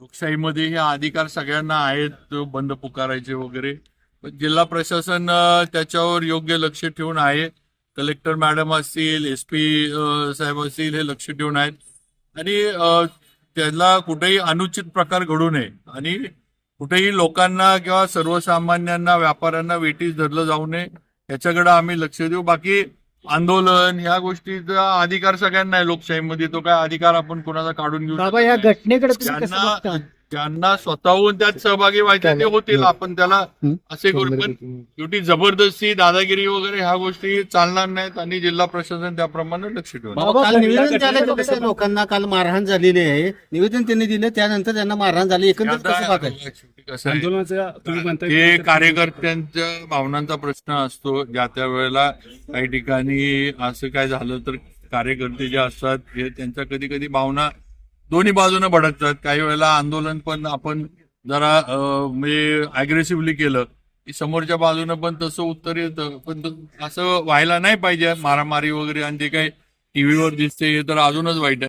लोकशाहीमध्ये हे अधिकार सगळ्यांना आहेत बंद पुकारायचे वगैरे, पण जिल्हा प्रशासन त्याच्यावर योग्य लक्ष ठेवून आहे. कलेक्टर मॅडम असतील, SP साहेब असतील, हे लक्ष ठेवून आहेत आणि त्याला कुठेही अनुचित प्रकार घडू नये आणि कुठेही लोकांना किंवा सर्वसामान्यांना, व्यापाऱ्यांना वेठीस धरलं जाऊ नये याच्याकडे आम्ही लक्ष देऊ. बाकी आंदोलन ह्या गोष्टीचा अधिकार सगळ्यांना आहे लोकशाहीमध्ये, तो काय अधिकार आपण कोणाचा काढून घेऊ बाबा या घटनेकडे तुम्ही कसं ज्यांना बघता? ज्यांना स्वतःहून त्यात सहभागी व्हायचे ते होतील, आपण त्याला असे करू. पण शेवटी जबरदस्ती, दादागिरी वगैरे ह्या गोष्टी चालणार नाहीत आणि जिल्हा प्रशासन त्याप्रमाणे लक्ष ठेवणार. बाबा, काल पहिल्या निवेदन द्यायला घटनेकडे गेले कसं त्या लोकांना, काल मारहाण झालेली आहे. निवेदन त्यांनी दिलं, त्यानंतर त्यांना मारहाण झाली. एकंदरीत कसं बघायचं? शेवटी कसं आहे, हे कार्यकर्त्यांच्या भावनांचा प्रश्न असतो. ज्या त्या वेळेला काही ठिकाणी असं काय झालं तर कार्यकर्ते जे असतात हे त्यांच्या कधी कधी भावना दोन्ही बाजूने भडकतात. काही वेळेला आंदोलन पण आपण जरा म्हणजे अग्रेसिव्हली केलं की समोरच्या बाजूने पण तसं उत्तर येतं. पण असं व्हायला नाही पाहिजे, मारामारी वगैरे. आणि जे काही टीव्हीवर दिसते हे तर अजूनच वाईट आहे.